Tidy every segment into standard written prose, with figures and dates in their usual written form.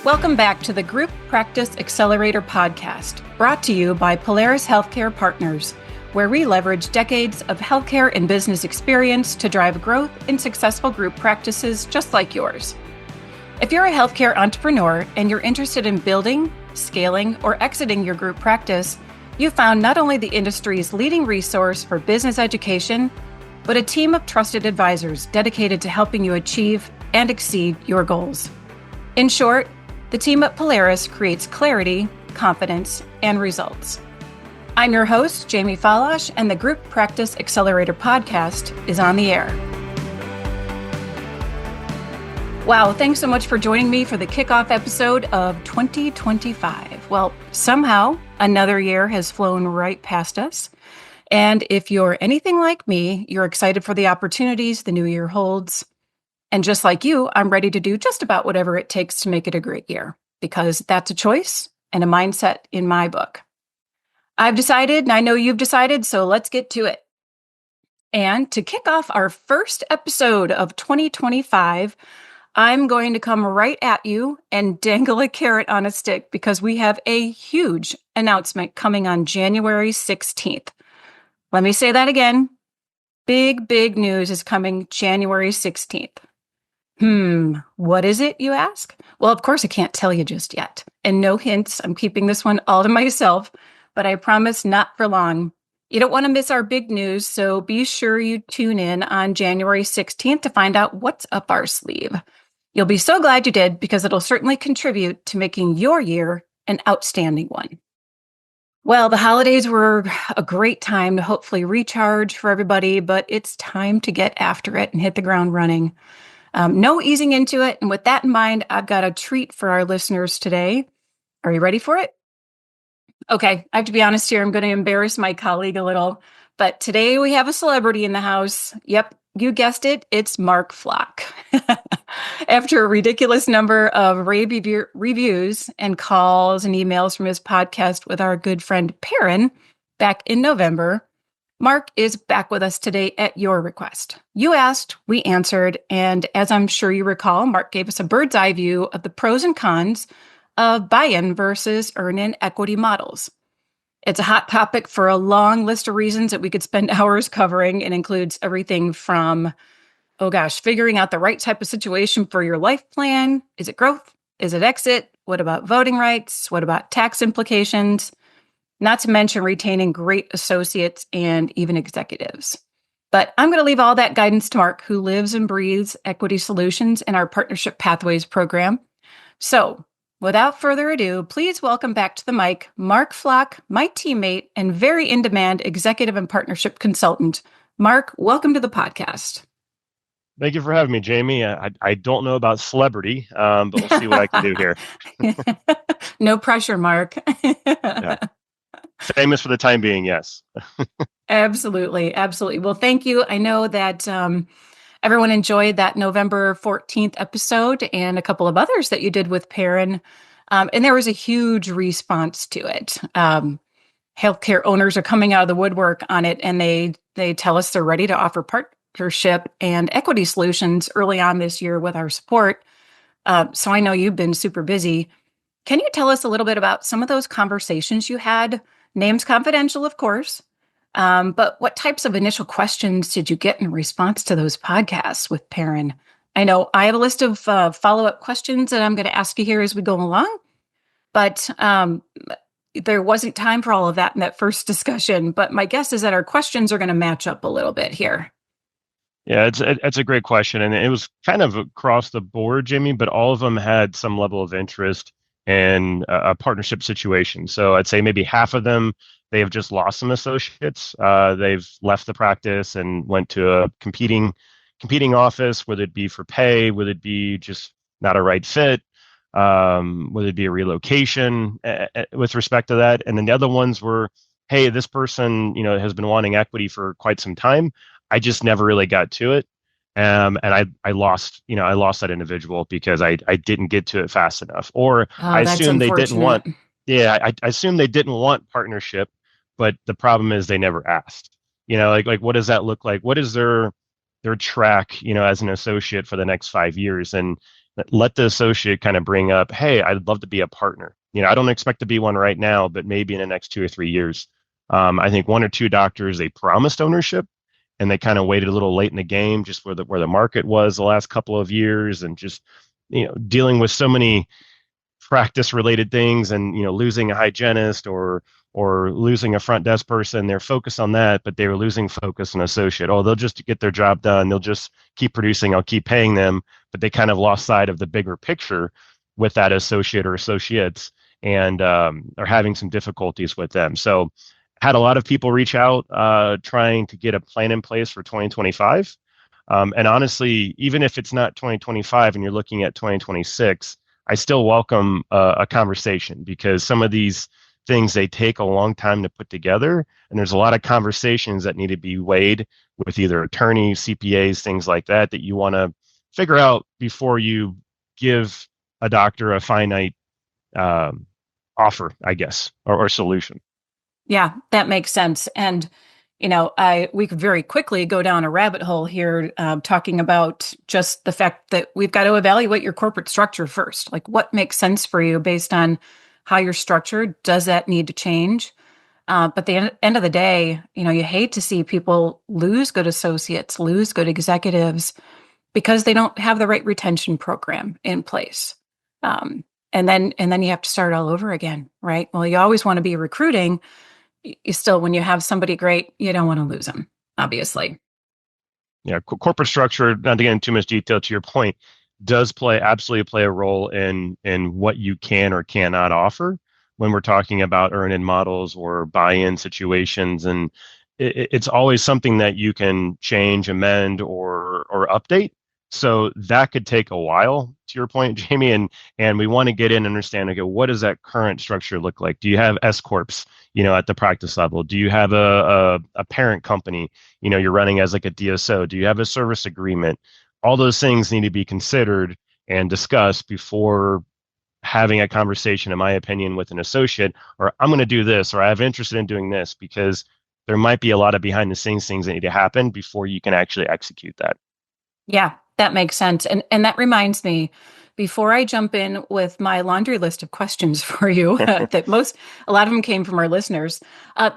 Welcome back to the Group Practice Accelerator podcast, brought to you by Polaris Healthcare Partners, where we leverage decades of healthcare and business experience to drive growth in successful group practices just like yours. If you're a healthcare entrepreneur and you're interested in building, scaling, or exiting your group practice, you found not only the industry's leading resource for business education, but a team of trusted advisors dedicated to helping you achieve and exceed your goals. In short, the team at Polaris creates clarity, confidence, and results. I'm your host, Jamie Falash, and the Group Practice Accelerator podcast is on the air. Wow, thanks so much for joining me for the kickoff episode of 2025. Well, somehow another year has flown right past us. And if you're anything like me, you're excited for the opportunities the new year holds. And just like you, I'm ready to do just about whatever it takes to make it a great year, because that's a choice and a mindset in my book. I've decided, and I know you've decided, so let's get to it. And to kick off our first episode of 2025, I'm going to come right at you and dangle a carrot on a stick because we have a huge announcement coming on January 16th. Let me say that again. Big news is coming January 16th. What is it, you ask? Well, of course, I can't tell you just yet. And no hints. I'm keeping this one all to myself, but I promise not for long. You don't want to miss our big news, so be sure you tune in on January 16th to find out what's up our sleeve. You'll be so glad you did because it'll certainly contribute to making your year an outstanding one. Well, the holidays were a great time to hopefully recharge for everybody, but it's time to get after it and hit the ground running. No easing into it. And with that in mind, I've got a treat for our listeners today. Are you ready for it? Okay, I have to be honest here. I'm going to embarrass my colleague a little, but today we have a celebrity in the house. Yep, you guessed it. It's Mark Flock. After a ridiculous number of rave reviews and calls and emails from his podcast with our good friend Perrin back in November, Mark is back with us today at your request. You asked, we answered, and as I'm sure you recall, Mark gave us a bird's eye view of the pros and cons of buy-in versus earn-in equity models. It's a hot topic for a long list of reasons that we could spend hours covering. It includes everything from, figuring out the right type of situation for your life plan. Is it growth? Is it exit? What about voting rights? What about tax implications? Not to mention retaining great associates and even executives. But I'm going to leave all that guidance to Mark, who lives and breathes equity solutions in our Partnership Pathways program. So without further ado, please welcome back to the mic, Mark Flock, my teammate and very in-demand executive and partnership consultant. Mark, welcome to the podcast. Thank you for having me, Jamie. I don't know about celebrity, but we'll see what I can do here. No pressure, Mark. Yeah. Famous for the time being, yes. Absolutely. Well, thank you. I know that everyone enjoyed that November 14th episode and a couple of others that you did with Perrin. And there was a huge response to it. Healthcare owners are coming out of the woodwork on it, and they tell us they're ready to offer partnership and equity solutions early on this year with our support. So I know you've been super busy. Can you tell us a little bit about some of those conversations you had? Names confidential, of course. But what types of initial questions did you get in response to those podcasts with Perrin? I know I have a list of follow-up questions that I'm going to ask you here as we go along, but there wasn't time for all of that in that first discussion. But my guess is that our questions are going to match up a little bit here. Yeah, it's a great question. And it was kind of across the board, Jimmy, but all of them had some level of interest in a partnership situation. So I'd say maybe half of them, they have just lost some associates. They've left the practice and went to a competing office, whether it be for pay, whether it be just not a right fit, whether it be a relocation with respect to that. And then the other ones were, hey, this person, has been wanting equity for quite some time. I just never really got to it. And I lost that individual because I didn't get to it fast enough, or I assumed they didn't want. Yeah, I assumed they didn't want partnership, but the problem is they never asked. Like what does that look like? What is their track, as an associate for the next 5 years? And let the associate kind of bring up, hey, I'd love to be a partner. I don't expect to be one right now, but maybe in the next 2 or 3 years. I think one or two doctors, they promised ownership and they kind of waited a little late in the game, just where the market was the last couple of years, and just dealing with so many practice related things, and losing a hygienist or losing a front desk person. They're focused on that, but they were losing focus on associate. Oh, they'll just get their job done, they'll just keep producing, I'll keep paying them. But they kind of lost sight of the bigger picture with that associate or associates, and are having some difficulties with them. So had a lot of people reach out, trying to get a plan in place for 2025. And honestly, even if it's not 2025 and you're looking at 2026, I still welcome a conversation, because some of these things, they take a long time to put together, and there's a lot of conversations that need to be weighed with either attorneys, CPAs, things like that, that you want to figure out before you give a doctor a finite offer, I guess, or solution. Yeah, that makes sense. And we could very quickly go down a rabbit hole here, talking about just the fact that we've got to evaluate your corporate structure first. Like, what makes sense for you based on how you're structured? Does that need to change? But the end of the day, you hate to see people lose good associates, lose good executives, because they don't have the right retention program in place. And then you have to start all over again, right? Well, you always want to be recruiting. You still, when you have somebody great, you don't want to lose them, obviously. Yeah, corporate structure, not to get into too much detail, to your point, does absolutely play a role in what you can or cannot offer when we're talking about earn-in models or buy-in situations. And it's always something that you can change, amend, or update. So that could take a while, to your point, Jamie, and we want to get in and understand, okay, what does that current structure look like? Do you have S corps, at the practice level? Do you have a parent company, you're running as like a DSO? Do you have a service agreement? All those things need to be considered and discussed before having a conversation, in my opinion, with an associate, or I'm going to do this, or I have interest in doing this, because there might be a lot of behind the scenes things that need to happen before you can actually execute that. Yeah, that makes sense. And that reminds me, before I jump in with my laundry list of questions for you, a lot of them came from our listeners.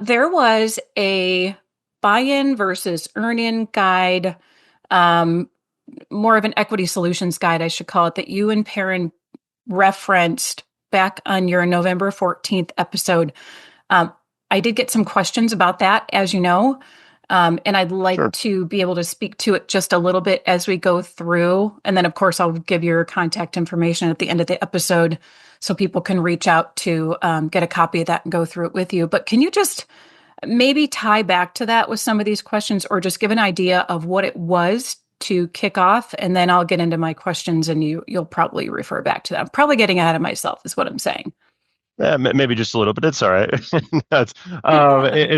There was a buy-in versus earn-in guide, um, more of an equity solutions guide, I should call it, that you and Perrin referenced back on your November 14th episode. Um, I did get some questions about that, as you know, and I'd like Sure. to be able to speak to it just a little bit as we go through. And then, of course, I'll give your contact information at the end of the episode so people can reach out to get a copy of that and go through it with you. But can you just maybe tie back to that with some of these questions, or just give an idea of what it was to kick off? And then I'll get into my questions, and you'll probably refer back to that. I'm probably getting ahead of myself is what I'm saying. Yeah, maybe just a little, but it's all right. That's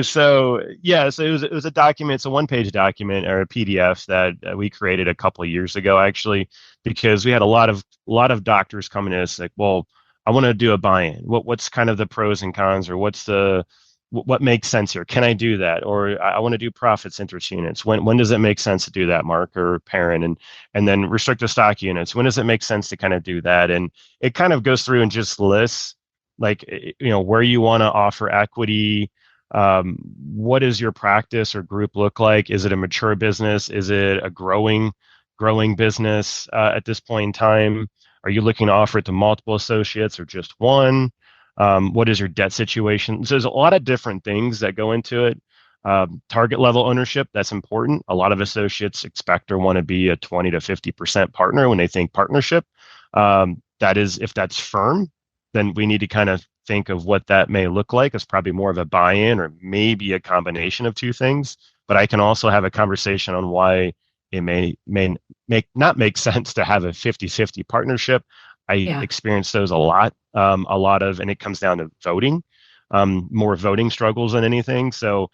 so yeah. So it was a document. It's a one-page document or a PDF that we created a couple of years ago, actually, because we had a lot of doctors coming to us like, well, I want to do a buy-in. What's kind of the pros and cons, or what makes sense here? Can I do that? Or I want to do profits interest units. When does it make sense to do that, Mark or Perrin? And then restricted stock units. When does it make sense to kind of do that? And it kind of goes through and just lists, like, where you want to offer equity. What does your practice or group look like? Is it a mature business? Is it a growing business at this point in time? Are you looking to offer it to multiple associates or just one? What is your debt situation? So there's a lot of different things that go into it. Target level ownership, that's important. A lot of associates expect or want to be a 20 to 50% partner when they think partnership. That is, if that's firm, then we need to kind of think of what that may look like. It's probably more of a buy-in, or maybe a combination of two things. But I can also have a conversation on why it may not make sense to have a 50-50 partnership. I Yeah. experience those a lot, and it comes down to voting, more voting struggles than anything. So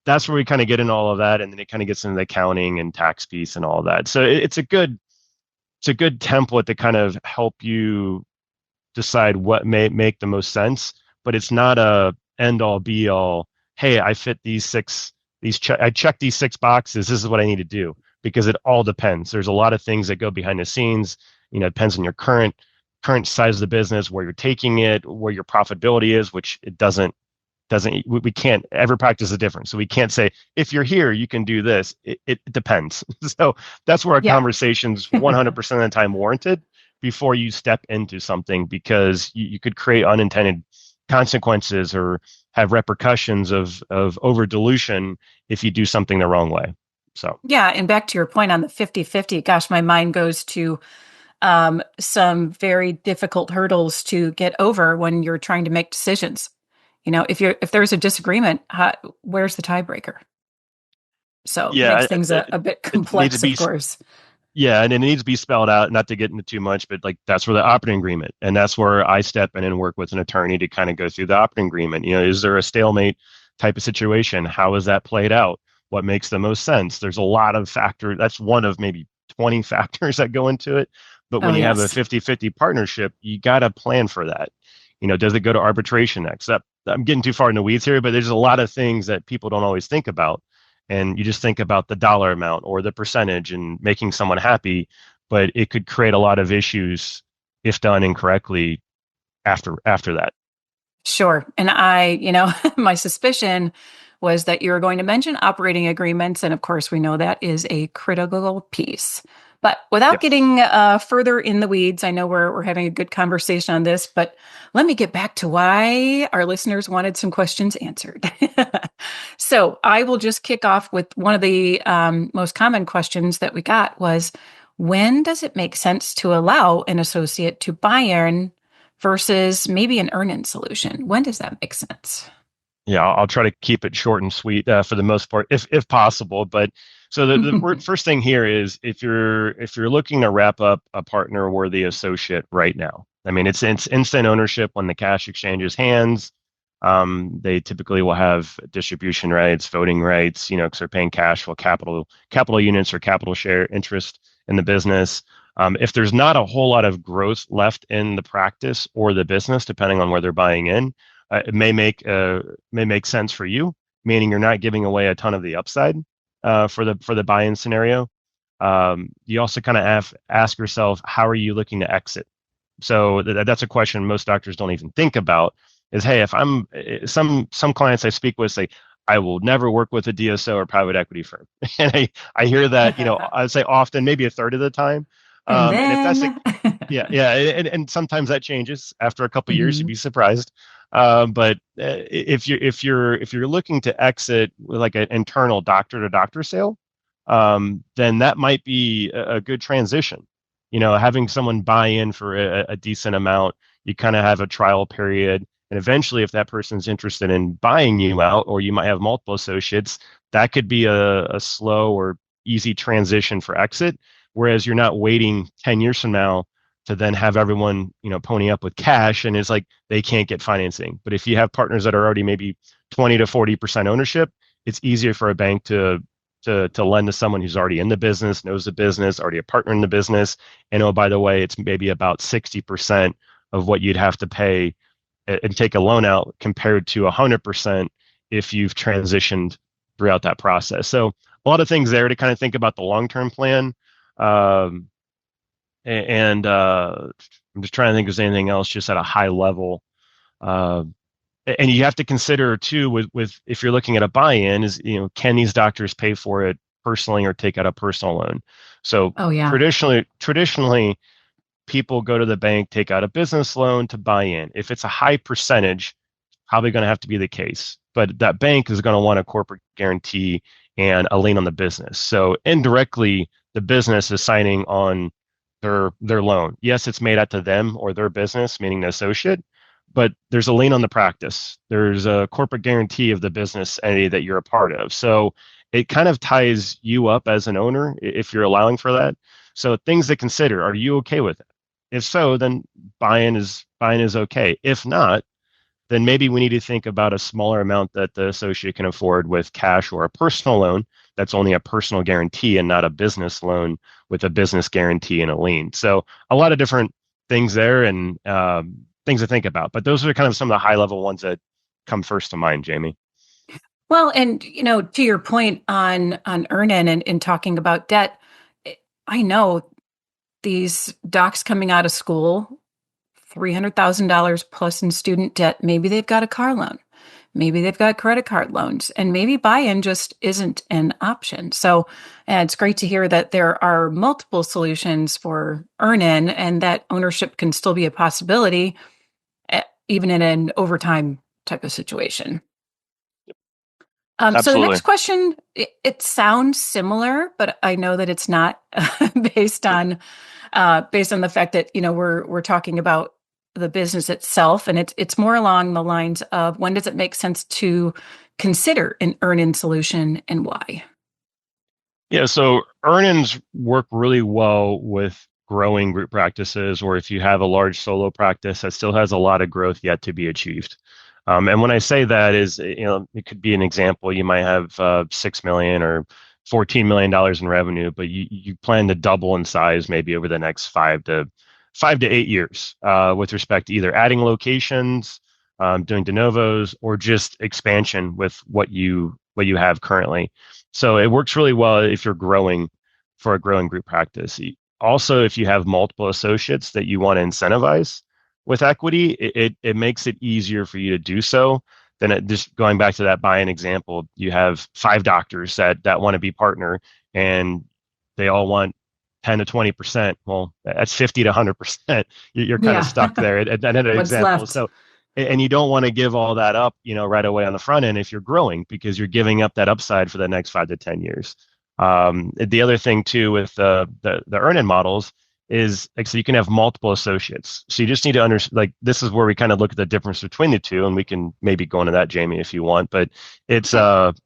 that's where we kind of get in all of that, and then it kind of gets into the accounting and tax piece and all of that. So it's a good template to kind of help you decide what may make the most sense, but it's not a end all be all. Hey, I fit I check these 6 boxes. This is what I need to do, because it all depends. There's a lot of things that go behind the scenes. it depends on your current size of the business, where you're taking it, where your profitability is, which it doesn't we can't, every practice is different, so we can't say if you're here you can do this. It depends. So that's where a Yeah. conversation's 100% of the time warranted before you step into something, because you could create unintended consequences or have repercussions of over dilution if you do something the wrong way. So Yeah. And back to your point on the 50-50, gosh, my mind goes to some very difficult hurdles to get over when you're trying to make decisions. If there's a disagreement, where's the tiebreaker? So it yeah, makes things a bit it needs to complex, of be. course. Yeah, and it needs to be spelled out, not to get into too much, but like that's where the operating agreement, and that's where I step in and work with an attorney to kind of go through the operating agreement. Is there a stalemate type of situation? How is that played out? What makes the most sense? There's a lot of factors. That's one of maybe 20 factors that go into it. But Oh, when you have a yes. 50-50 partnership, you got to plan for that. Does it go to arbitration next? I'm getting too far in the weeds here, but there's a lot of things that people don't always think about, and you just think about the dollar amount or the percentage and making someone happy, but it could create a lot of issues if done incorrectly after that. Sure. And my suspicion was that you were going to mention operating agreements. And of course, we know that is a critical piece. But without Yes. getting further in the weeds, I know we're having a good conversation on this, but let me get back to why our listeners wanted some questions answered. So I will just kick off with one of the most common questions that we got was, when does it make sense to allow an associate to buy in versus maybe an earn-in solution? When does that make sense? Yeah, I'll try to keep it short and sweet for the most part, if possible. But so the first thing here is, if you're looking to wrap up a partner worthy associate right now. I mean, it's instant ownership when the cash exchanges hands. They typically will have distribution rights, voting rights, because they're paying cash for capital units or capital share interest in the business. If there's not a whole lot of growth left in the practice or the business, depending on where they're buying in, it may make sense for you, meaning you're not giving away a ton of the upside for the buy-in scenario. You also kind of ask yourself, how are you looking to exit? So that's a question most doctors don't even think about. Is, hey, if I'm some clients I speak with say, I will never work with a DSO or private equity firm, and I hear that, I'd say often, maybe a third of the time. And And if that's the then, Yeah, yeah, and sometimes that changes after a couple of years. You'd Mhm. be surprised. But if you're looking to exit with like an internal doctor to doctor sale, then that might be a good transition. Having someone buy in for a decent amount, you kind of have a trial period, and eventually, if that person's interested in buying you out, or you might have multiple associates, that could be a slow or easy transition for exit. Whereas you're not waiting 10 years from now to then have everyone, pony up with cash, and it's like they can't get financing. But if you have partners that are already maybe 20 to 40% ownership, it's easier for a bank to lend to someone who's already in the business, knows the business, already a partner in the business. And oh, by the way, it's maybe about 60% of what you'd have to pay and take a loan out, compared to 100% if you've transitioned throughout that process. So a lot of things there to kind of think about the long-term plan. Um, and I'm just trying to think if there's anything else just at a high level. Uh, and you have to consider too, with if you're looking at a buy-in, is, can these doctors pay for it personally or take out a personal loan? So Oh, yeah. traditionally, people go to the bank, take out a business loan to buy in. If it's a high percentage, probably going to have to be the case. But that bank is going to want a corporate guarantee and a lien on the business. So indirectly, the business is signing on their loan. Yes, it's made out to them or their business, meaning the associate, but there's a lien on the practice. There's a corporate guarantee of the business entity that you're a part of. So it kind of ties you up as an owner if you're allowing for that. So things to consider: are you okay with it? If so, then buy-in is okay. If not, then maybe we need to think about a smaller amount that the associate can afford with cash or a personal loan that's only a personal guarantee and not a business loan with a business guarantee and a lien. So a lot of different things there, and things to think about. But those are kind of some of the high level ones that come first to mind, Jamie. Well, and to your point on earn-in and talking about debt, I know these docs coming out of school, $300,000 plus in student debt. Maybe they've got a car loan. Maybe they've got credit card loans, and maybe buy-in just isn't an option. So it's great to hear that there are multiple solutions for earn-in, and that ownership can still be a possibility, even in an overtime type of situation. So the Absolutely. next question, it sounds similar, but I know that it's not based on the fact that we're talking about the business itself, and it's more along the lines of when does it make sense to consider an earn-in solution and why? Yeah, so earn-ins work really well with growing group practices, or if you have a large solo practice that still has a lot of growth yet to be achieved. And when I say that is, it could be an example. You might have 6 million or $14 million in revenue, but you plan to double in size maybe over the next 5 to 8 years with respect to either adding locations, doing de novos, or just expansion with what you have currently. So it works really well if you're growing for a growing group practice. Also, if you have multiple associates that you want to incentivize with equity, it makes it easier for you to do so. Then just going back to that buy-in example, you have 5 doctors that want to be partner, and they all want 10 to 20%. Well, that's 50 to 100%. You're kind of Yeah. stuck there at that What's example. left? So, and you don't want to give all that up, right away on the front end if you're growing, because you're giving up that upside for the next 5 to 10 years. The other thing too with the earn-in models is like, so you can have multiple associates. So you just need to understand, like, this is where we kind of look at the difference between the two, and we can maybe go into that, Jamie, if you want. But it's Okay.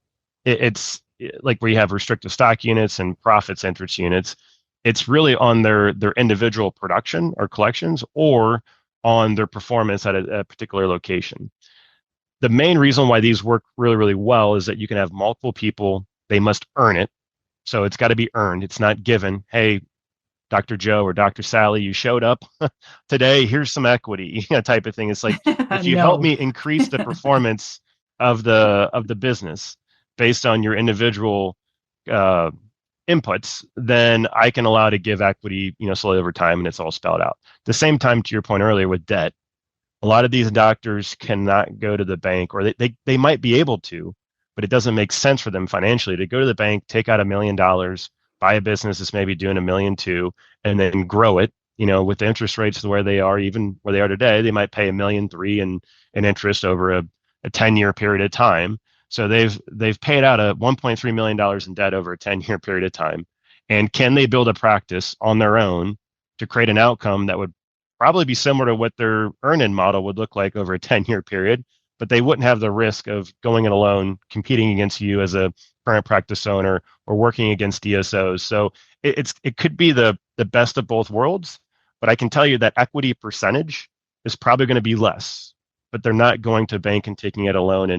it's like where you have restricted stock units and profits interest units. It's really on their individual production or collections, or on their performance at a particular location. The main reason why these work really, really well is that you can have multiple people. They must earn it. So it's got to be earned. It's not given. Hey, Dr. Joe or Dr. Sally, you showed up today. Here's some equity, type of thing. It's like, if you help No. me increase the performance of the business based on your individual uh, inputs, then I can allow to give equity, slowly over time, and it's all spelled out. The same time, to your point earlier with debt, a lot of these doctors cannot go to the bank, or they might be able to, but it doesn't make sense for them financially to go to the bank, take out $1 million, buy a business that's maybe doing 1 million 2, and then grow it. With the interest rates where they are, even where they are today, they might pay 1 million 3 in interest over a 10-year period of time. So they've paid out a $1.3 million in debt over a 10-year period of time. And can they build a practice on their own to create an outcome that would probably be similar to what their earn-in model would look like over a 10-year period, but they wouldn't have the risk of going it alone, competing against you as a current practice owner, or working against DSOs. So it could be the best of both worlds, but I can tell you that equity percentage is probably going to be less, but they're not going to bank and taking it alone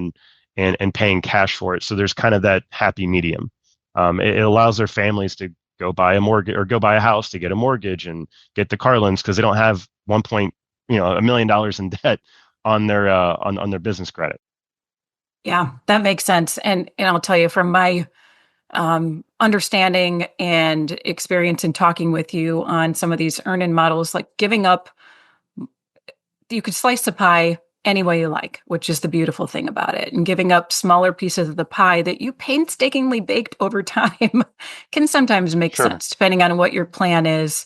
and paying cash for it. So there's kind of that happy medium. It allows their families to go buy a mortgage or go buy a house to get a mortgage and get the car loans because they don't have $1 million in debt on their on their business credit. Yeah, that makes sense. And I'll tell you from my understanding and experience in talking with you on some of these earn-in models, like giving up, you could slice the pie any way you like, which is the beautiful thing about it. And giving up smaller pieces of the pie that you painstakingly baked over time can sometimes make Sure. sense, depending on what your plan is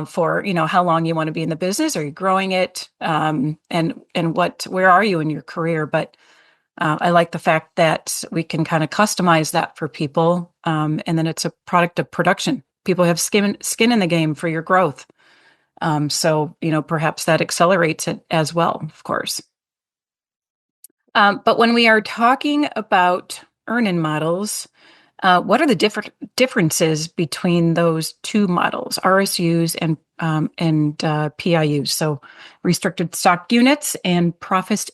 for how long you want to be in the business. Are you growing it, and where are you in your career? But I like the fact that we can kind of customize that for people, and then it's a product of production. People have skin in the game for your growth. So, perhaps that accelerates it as well, of course. But when we are talking about earn-in models, what are the differences between those two models, RSUs and PIUs? So, restricted stock units and profits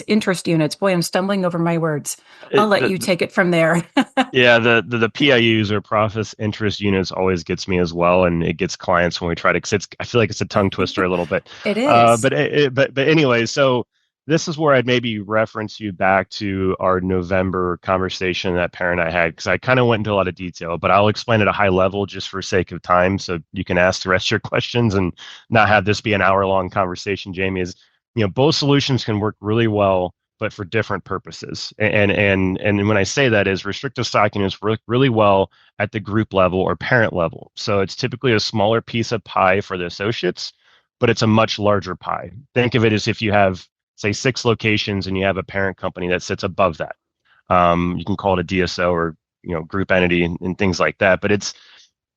interest units. Boy, I'm stumbling over my words. I'll let you The take it from there. Yeah, the PIUs or profits interest units always gets me as well, and it gets clients when we try to. 'Cause I feel like it's a tongue twister a little bit. It is. But anyway, so this is where I'd maybe reference you back to our November conversation that Perrin and I had, because I kind of went into a lot of detail, but I'll explain at a high level just for sake of time so you can ask the rest of your questions and not have this be an hour-long conversation, Jamie. Is, both solutions can work really well, but for different purposes. And when I say that is restrictive stock units work really well at the group level or parent level. So it's typically a smaller piece of pie for the associates, but it's a much larger pie. Think of it as if you have, say, 6 locations and you have a parent company that sits above that. You can call it a DSO or group entity and things like that. But it's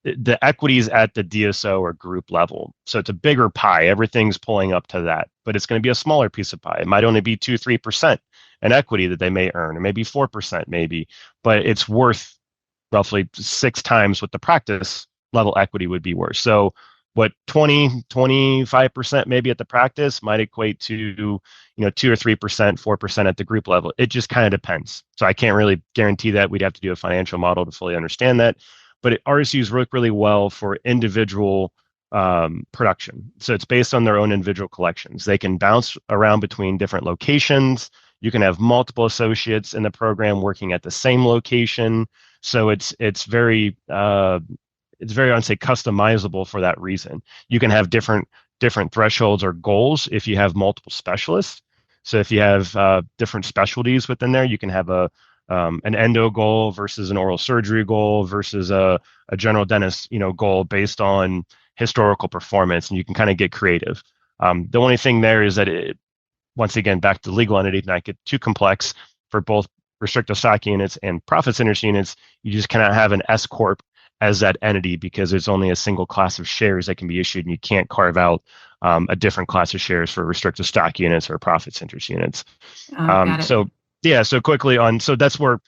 the equities at the DSO or group level. So it's a bigger pie. Everything's pulling up to that, but it's going to be a smaller piece of pie. It might only be 2-3% in equity that they may earn, or maybe 4%, maybe, but it's worth roughly 6 times what the practice level equity would be worth. So what 20-25% maybe at the practice might equate to 2 or 3%, 4% at the group level. It just kind of depends. So I can't really guarantee that. We'd have to do a financial model to fully understand that. But RSUs work really well for individual production. So it's based on their own individual collections. They can bounce around between different locations. You can have multiple associates in the program working at the same location. So it's very I'd say customizable for that reason. You can have different thresholds or goals if you have multiple specialists. So if you have different specialties within there, you can have an endo goal versus an oral surgery goal versus a general dentist goal based on historical performance, and you can kind of get creative. The only thing there is that once again, back to legal entity, not get too complex for both restricted stock units and profit centers units. You just cannot have an S corp as that entity because there's only a single class of shares that can be issued, and you can't carve out a different class of shares for restricted stock units or profit centers units. Got it. So yeah, so quickly so that's where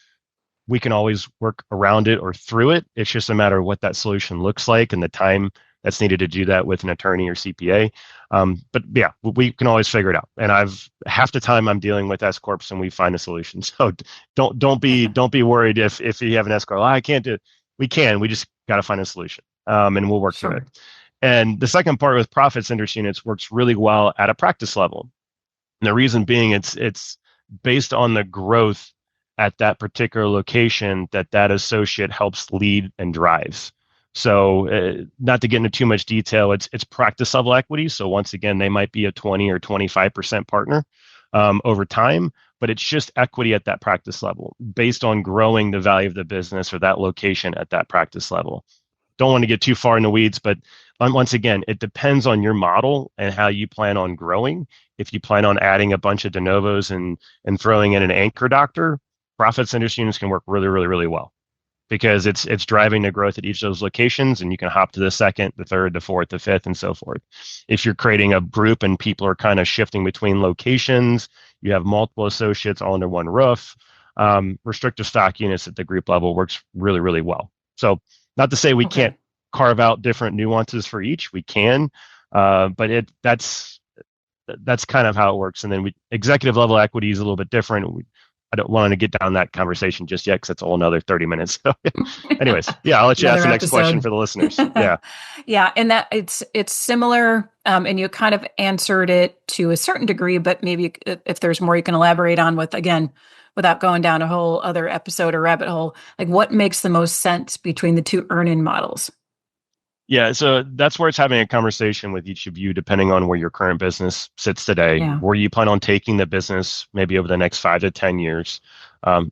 we can always work around it or through it. It's just a matter of what that solution looks like and the time that's needed to do that with an attorney or CPA. But yeah, we can always figure it out. And half the time I'm dealing with S corps and we find a solution. So don't be worried if you have an S corp. I can't do it. We can. We just got to find a solution, and we'll work through it. And the second part with profit centers units works really well at a practice level. And the reason being, it's based on the growth at that particular location that associate helps lead and drives. So not to get into too much detail, it's practice level equity. So once again, they might be a 20 or 25% partner over time, but it's just equity at that practice level based on growing the value of the business or that location at that practice level. Don't want to get too far in the weeds, but once again, it depends on your model and how you plan on growing. If you plan on adding a bunch of de novos and throwing in an anchor doctor, profit centers units can work really, really, really well because it's driving the growth at each of those locations, and you can hop to the second, the third, the fourth, the fifth, and so forth. If you're creating a group and people are kind of shifting between locations, you have multiple associates all under one roof, restrictive stock units at the group level works really, really well. So not to say we can't carve out different nuances for each, we can, but that's kind of how it works. And then executive level equity is a little bit different. I don't want to get down that conversation just yet because that's a whole another 30 minutes. So anyways, yeah, I'll let you ask the next question for the listeners. Yeah. Yeah. And that it's similar. And you kind of answered it to a certain degree, but maybe if there's more you can elaborate on with, again, without going down a whole other episode or rabbit hole, like what makes the most sense between the two earn-in models? Yeah, so that's where it's having a conversation with each of you, depending on where your current business sits today, where you plan on taking the business maybe over the next 5 to 10 years.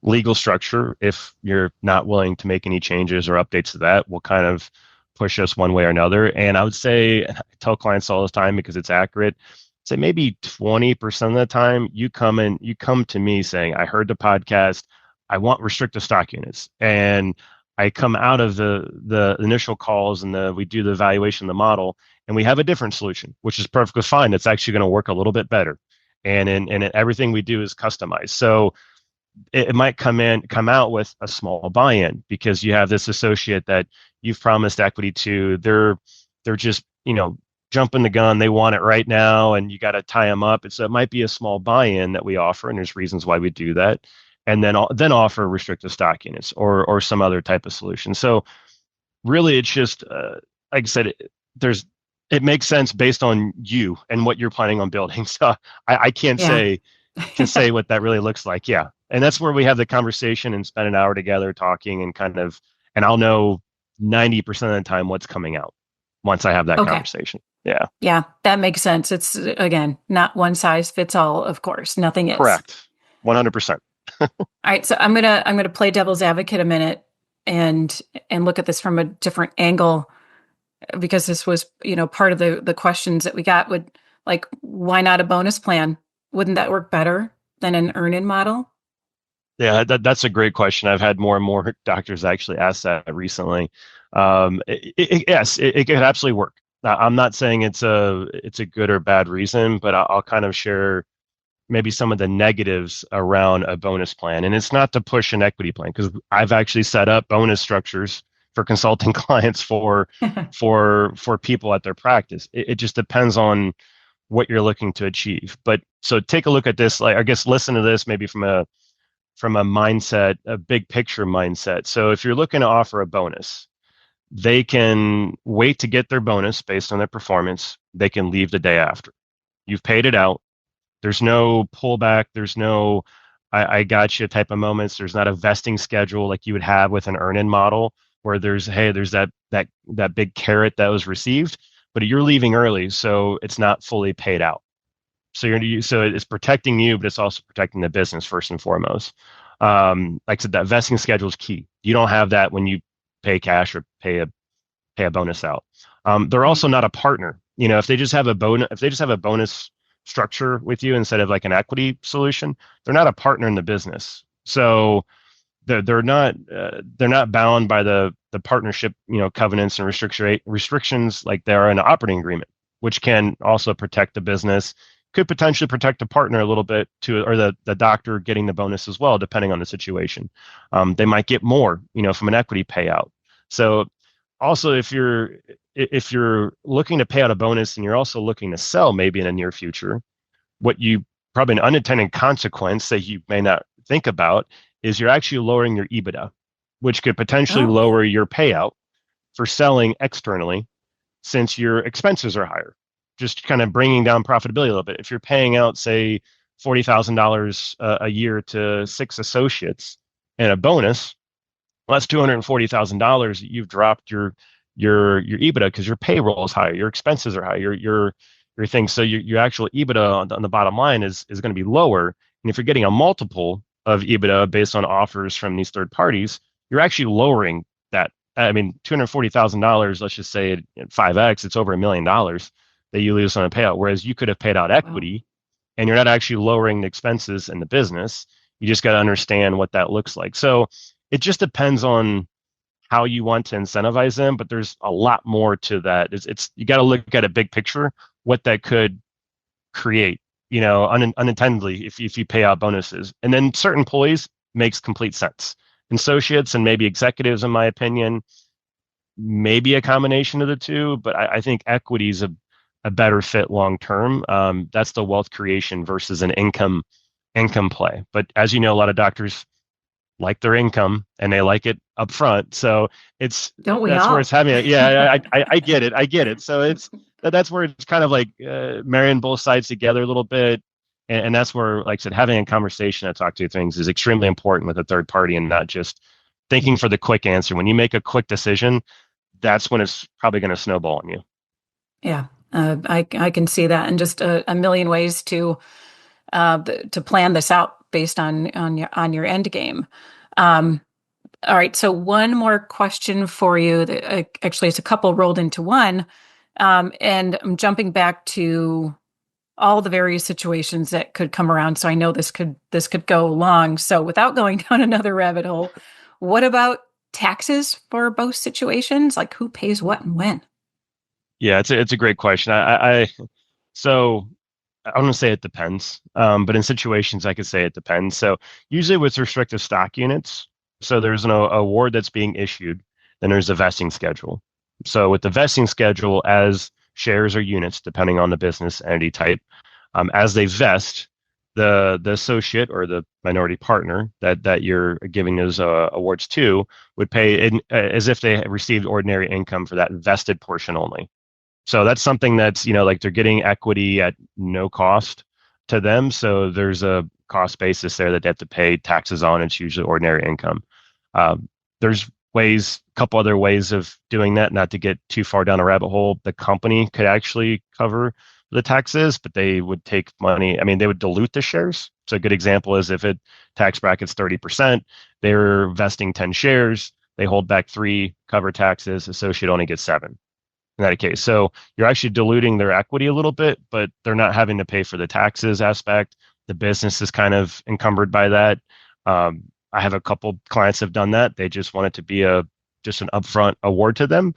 Legal structure, if you're not willing to make any changes or updates to that, will kind of push us one way or another. And I would say, I tell clients all the time because it's accurate, say maybe 20% of the time you come to me saying, I heard the podcast, I want restricted stock units. And I come out of the initial calls and we do the evaluation of the model, and we have a different solution, which is perfectly fine. It's actually going to work a little bit better, and everything we do is customized. So it might come out with a small buy-in because you have this associate that you've promised equity to. They're just jumping the gun. They want it right now, and you got to tie them up. And so it might be a small buy-in that we offer, and there's reasons why we do that. And then offer restricted stock units or some other type of solution. So really, it's just like I said, it makes sense based on you and what you're planning on building. So I can't say to say what that really looks like. Yeah. And that's where we have the conversation and spend an hour together talking and kind of, and I'll know 90% of the time what's coming out once I have that Okay. conversation. Yeah. Yeah, that makes sense. It's again, not one size fits all, of course. Nothing is. Correct. 100%. All right, so I'm gonna play devil's advocate a minute and look at this from a different angle because this was, part of the questions that we got would like why not a bonus plan? Wouldn't that work better than an earn-in model? Yeah, that's a great question. I've had more and more doctors actually ask that recently. Yes, it could absolutely work. I'm not saying it's a good or bad reason, but I'll kind of share maybe some of the negatives around a bonus plan. And it's not to push an equity plan because I've actually set up bonus structures for consulting clients for people at their practice. It just depends on what you're looking to achieve. But so take a look at this, like I guess listen to this maybe from a mindset, a big picture mindset. So if you're looking to offer a bonus, they can wait to get their bonus based on their performance. They can leave the day after. You've paid it out. There's no pullback. There's no I got you type of moments. There's not a vesting schedule like you would have with an earn-in model where there's that big carrot that was received, but you're leaving early, so it's not fully paid out. So it's protecting you, but it's also protecting the business first and foremost. Like I said, that vesting schedule is key. You don't have that when you pay cash or pay a bonus out. They're Right. also not a partner. If they just have a bonus structure with you instead of like an equity solution, they're not a partner in the business. So they're not bound by the partnership covenants and restrictions like they are in an operating agreement, which can also protect the business. Could potentially protect the partner a little bit to, or the doctor getting the bonus as well, depending on the situation. They might get more, from an equity payout. So also if you're looking to pay out a bonus and you're also looking to sell maybe in the near future, what you probably an unintended consequence that you may not think about is you're actually lowering your EBITDA, which could potentially Oh, lower your payout for selling externally since your expenses are higher, just kind of bringing down profitability a little bit. If you're paying out, say, $40,000 a year to 6 associates and a bonus, well, that's $240,000. You've dropped your EBITDA because your payroll is higher, your expenses are higher, your thing. So your actual EBITDA on the bottom line is going to be lower. And if you're getting a multiple of EBITDA based on offers from these third parties, you're actually lowering that. I mean, $240,000, let's just say at 5x, it's over $1 million that you lose on a payout. Whereas you could have paid out wow. equity and you're not actually lowering the expenses in the business. You just got to understand what that looks like. So it just depends on how you want to incentivize them, but there's a lot more to that. It's you got to look at a big picture, what that could create, unintendedly if you pay out bonuses. And then certain employees makes complete sense. Associates and maybe executives, in my opinion, maybe a combination of the two, but I think equity is a better fit long term. That's the wealth creation versus an income play. But as you know, a lot of doctors like their income and they like it up front. So Don't we that's where all? it's having it. Yeah, I get it. I get it. So that's where it's kind of like marrying both sides together a little bit. And that's where, like I said, having a conversation to talk to things is extremely important with a third party and not just thinking for the quick answer. When you make a quick decision, that's when it's probably going to snowball on you. Yeah, I can see that, and just a million ways to plan this out based on your end game. Um, all right, so one more question for you. That actually, it's a couple rolled into one, and I'm jumping back to all the various situations that could come around. So I know this could go long. So without going down another rabbit hole, what about taxes for both situations? Like who pays what and when? Yeah, it's a great question. So I want to say it depends, but in situations I could say it depends. So usually with restrictive stock units, so there's an award that's being issued, then there's a vesting schedule. So with the vesting schedule, as shares or units, depending on the business entity type, as they vest, the associate or the minority partner that you're giving those awards to would pay as if they received ordinary income for that vested portion only. So that's something that's, like they're getting equity at no cost. to them. So there's a cost basis there that they have to pay taxes on. It's usually ordinary income. There's ways, a couple other ways of doing that, not to get too far down a rabbit hole. The company could actually cover the taxes, but they would take money. I mean, they would dilute the shares. So a good example is if it tax bracket's 30%, they're vesting 10 shares, they hold back 3, cover taxes, associate only gets 7 in that case. So you're actually diluting their equity a little bit, but they're not having to pay for the taxes aspect. The business is kind of encumbered by that. I have a couple clients have done that. They just want it to be just an upfront award to them.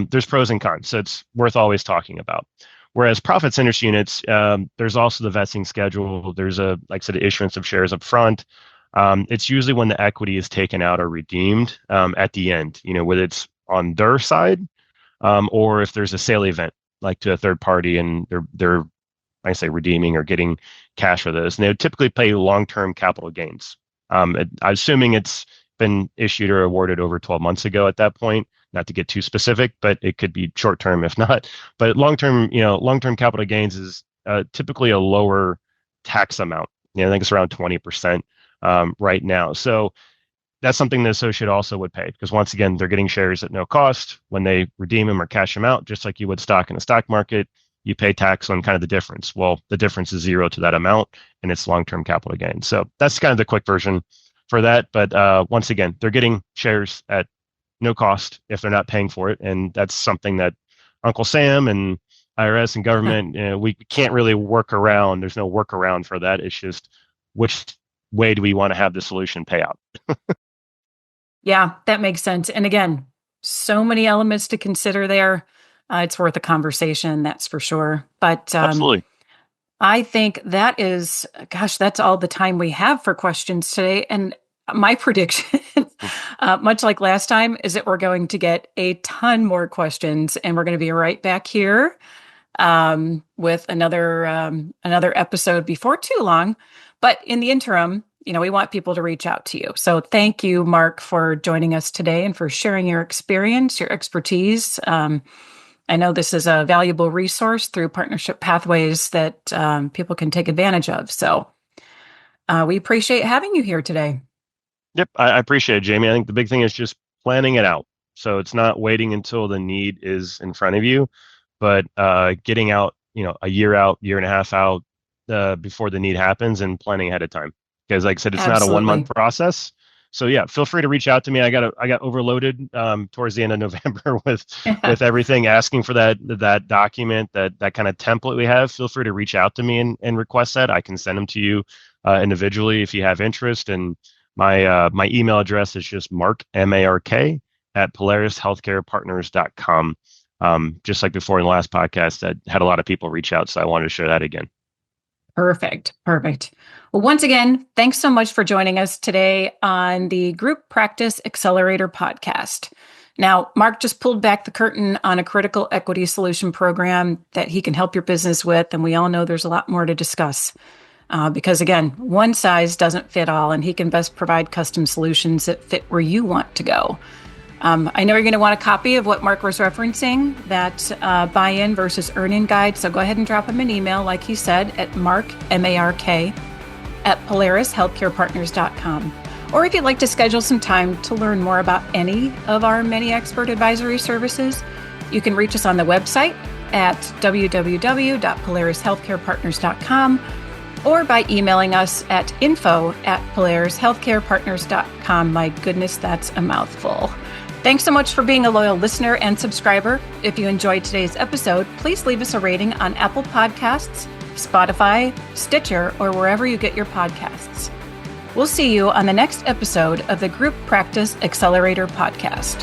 There's pros and cons, so it's worth always talking about. Whereas profits interest units, there's also the vesting schedule. There's like I said, issuance of shares up front. It's usually when the equity is taken out or redeemed at the end, whether it's on their side or if there's a sale event like to a third party and they're like I say, redeeming or getting cash for those. And they would typically pay long-term capital gains. I'm assuming it's been issued or awarded over 12 months ago at that point. Not to get too specific, but it could be short term if not. But long-term capital gains is typically a lower tax amount. I think it's around 20% right now. So that's something the associate also would pay because once again, they're getting shares at no cost. When they redeem them or cash them out, just like you would stock in the stock market, you pay tax on kind of the difference. Well, the difference is 0 to that amount, and it's long-term capital gain. So that's kind of the quick version for that. But once again, they're getting shares at no cost if they're not paying for it, and that's something that Uncle Sam and IRS and government, we can't really work around. There's no workaround for that. It's just which way do we want to have the solution pay out? Yeah, that makes sense. And again, so many elements to consider there. It's worth a conversation, that's for sure. But Absolutely. I think that is, gosh, that's all the time we have for questions today. And my prediction, much like last time, is that we're going to get a ton more questions, and we're going to be right back here with another episode before too long. But in the interim, we want people to reach out to you. So thank you, Mark, for joining us today and for sharing your experience, your expertise. I know this is a valuable resource through partnership pathways that people can take advantage of. So we appreciate having you here today. Yep, I appreciate it, Jamie. I think the big thing is just planning it out. So it's not waiting until the need is in front of you, but getting out, a year out, year and a half out before the need happens and planning ahead of time. Because like I said, it's Absolutely. not a 1-month process. So yeah, feel free to reach out to me. I got overloaded towards the end of November with everything, asking for that document, that kind of template we have. Feel free to reach out to me and request that. I can send them to you individually if you have interest. And my email address is just Mark, M-A-R-K, at PolarisHealthcarePartners.com. Just like before in the last podcast, I had a lot of people reach out, so I wanted to share that again. Perfect. Well, once again, thanks so much for joining us today on the Group Practice Accelerator podcast. Now, Mark just pulled back the curtain on a critical equity solution program that he can help your business with, and we all know there's a lot more to discuss. Because again, one size doesn't fit all, and he can best provide custom solutions that fit where you want to go. I know you're going to want a copy of what Mark was referencing, that buy-in versus earn-in guide. So go ahead and drop him an email, like he said, at Mark, M-A-R-K, at PolarisHealthcarePartners.com. Or if you'd like to schedule some time to learn more about any of our many expert advisory services, you can reach us on the website at www.PolarisHealthcarePartners.com or by emailing us at info@PolarisHealthcarePartners.com. My goodness, that's a mouthful. Thanks so much for being a loyal listener and subscriber. If you enjoyed today's episode, please leave us a rating on Apple Podcasts, Spotify, Stitcher, or wherever you get your podcasts. We'll see you on the next episode of the Group Practice Accelerator podcast.